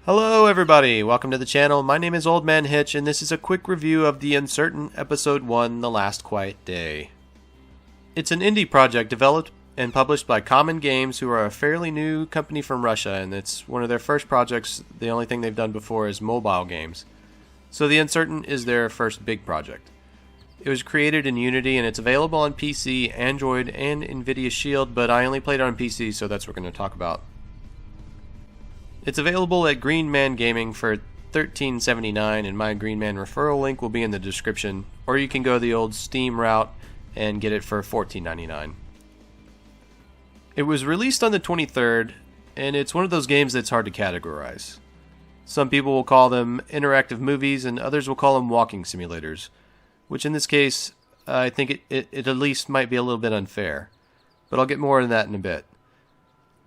Hello everybody, welcome to the channel. My name is Old Man Hitch and this is a quick review of The Uncertain Episode 1, The Last Quiet Day. It's an indie project developed and published by Common Games, who are a fairly new company from Russia, and it's one of their first projects. The only thing they've done before is mobile games. So The Uncertain is their first big project. It was created in Unity and it's available on PC, Android, and Nvidia Shield, but I only played it on PC, so that's what we're going to talk about. It's available at Green Man Gaming for $13.79, and my Green Man referral link will be in the description, or you can go the old Steam route and get it for $14.99. It was released on the 23rd, and it's one of those games that's hard to categorize. Some people will call them interactive movies, and others will call them walking simulators, which in this case, I think it at least might be a little bit unfair, but I'll get more into that in a bit.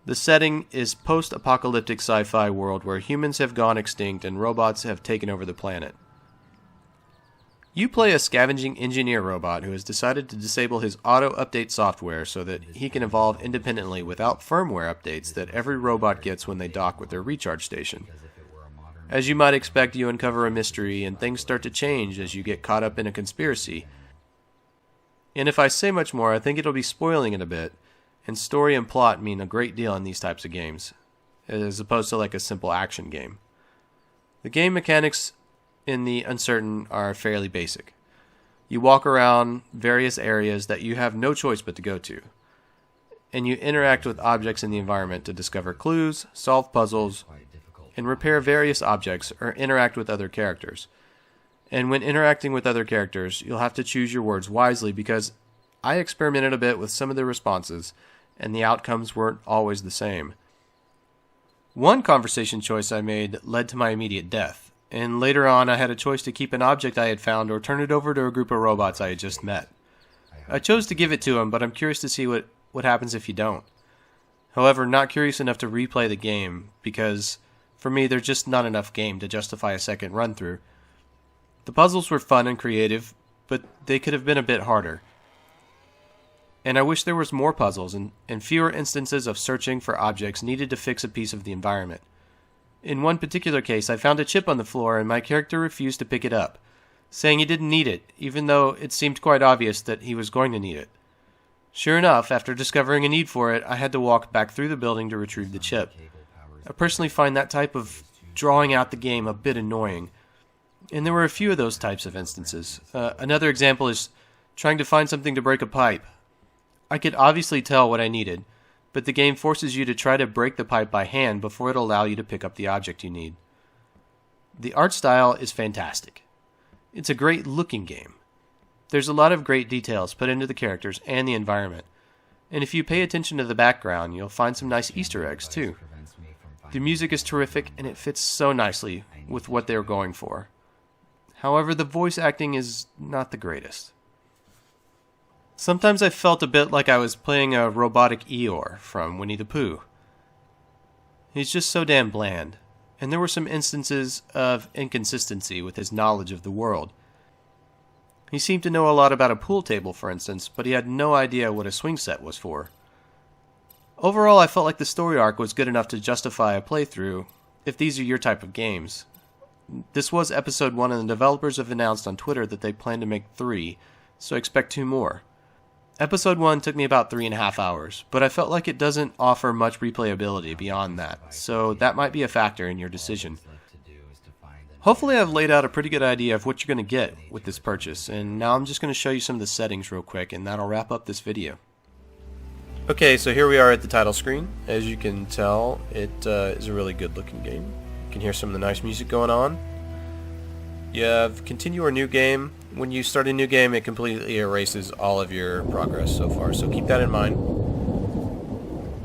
The setting is post-apocalyptic sci-fi world where humans have gone extinct and robots have taken over the planet. You play a scavenging engineer robot who has decided to disable his auto-update software so that he can evolve independently without firmware updates that every robot gets when they dock with their recharge station. As you might expect, you uncover a mystery and things start to change as you get caught up in a conspiracy. And if I say much more, I think it'll be spoiling it a bit. And story and plot mean a great deal in these types of games, as opposed to like a simple action game. The game mechanics in The Uncertain are fairly basic. You walk around various areas that you have no choice but to go to, and you interact with objects in the environment to discover clues, solve puzzles, and repair various objects or interact with other characters. And when interacting with other characters, you'll have to choose your words wisely, because I experimented a bit with some of the responses, and the outcomes weren't always the same. One conversation choice I made led to my immediate death, and later on I had a choice to keep an object I had found or turn it over to a group of robots I had just met. I chose to give it to them, but I'm curious to see what happens if you don't. However, not curious enough to replay the game, because for me there's just not enough game to justify a second run through. The puzzles were fun and creative, but they could have been a bit harder. And I wish there was more puzzles and fewer instances of searching for objects needed to fix a piece of the environment. In one particular case, I found a chip on the floor and my character refused to pick it up, saying he didn't need it, even though it seemed quite obvious that he was going to need it. Sure enough, after discovering a need for it, I had to walk back through the building to retrieve the chip. I personally find that type of drawing out the game a bit annoying, and there were a few of those types of instances. Another example is trying to find something to break a pipe. I could obviously tell what I needed, but the game forces you to try to break the pipe by hand before it'll allow you to pick up the object you need. The art style is fantastic. It's a great looking game. There's a lot of great details put into the characters and the environment, and if you pay attention to the background, you'll find some nice Easter eggs too. The music is terrific and it fits so nicely with what they're going for. However, the voice acting is not the greatest. Sometimes I felt a bit like I was playing a robotic Eeyore from Winnie the Pooh. He's just so damn bland, and there were some instances of inconsistency with his knowledge of the world. He seemed to know a lot about a pool table, for instance, but he had no idea what a swing set was for. Overall, I felt like the story arc was good enough to justify a playthrough if these are your type of games. This was episode 1, and the developers have announced on Twitter that they plan to make 3, so expect 2 more. Episode 1 took me about 3.5 hours, but I felt like it doesn't offer much replayability beyond that, so that might be a factor in your decision. Hopefully I've laid out a pretty good idea of what you're going to get with this purchase, and now I'm just going to show you some of the settings real quick, and that'll wrap up this video. Okay, so here we are at the title screen. As you can tell, it is a really good looking game. You can hear some of the nice music going on. You have continue or new game. When you start a new game, it completely erases all of your progress so far, so keep that in mind.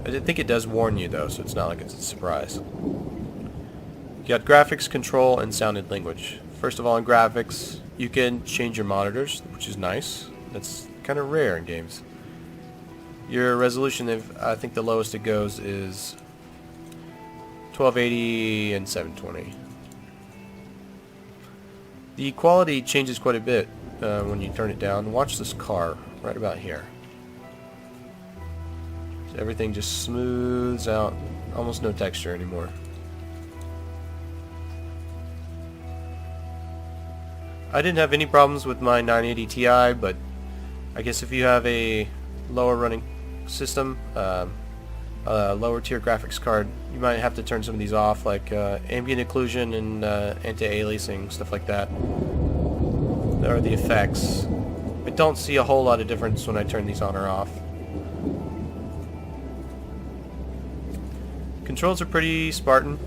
I think it does warn you though, so it's not like it's a surprise. You got graphics, control, and sounded language. First of all, in graphics, you can change your monitors, which is nice. That's kind of rare in games. Your resolution, I think the lowest it goes is 1280 and 720. The quality changes quite a bit when you turn it down. Watch this car. right about here. So everything just smooths out, almost no texture anymore. I didn't have any problems with my 980 Ti, but I guess if you have a lower running system, a lower tier graphics card, you might have to turn some of these off, like ambient occlusion and anti-aliasing, stuff like that. There are the effects. I don't see a whole lot of difference when I turn these on or off. Controls are pretty Spartan.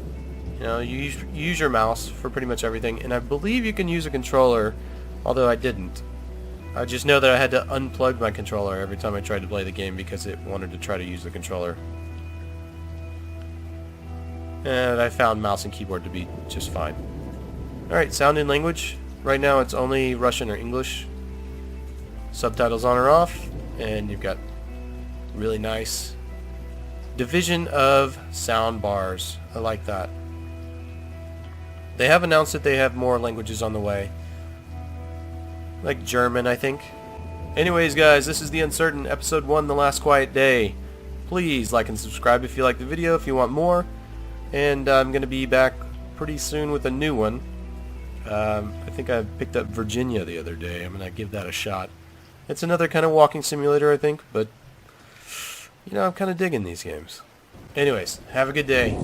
You know, you use your mouse for pretty much everything, and I believe you can use a controller, although I didn't. I just know that I had to unplug my controller every time I tried to play the game because it wanted to try to use the controller. And I found mouse and keyboard to be just fine. Alright, sound and language. Right now it's only Russian or English. Subtitles on or off, and you've got really nice division of sound bars. I like that. They have announced that they have more languages on the way. Like German, I think. Anyways, guys, this is The Uncertain, Episode 1, The Last Quiet Day. Please like and subscribe if you like the video, if you want more. And I'm going to be back pretty soon with a new one. I think I picked up Virginia the other day. I'm going to give that a shot. It's another kind of walking simulator, I think, but, you know, I'm kind of digging these games. Anyways, have a good day.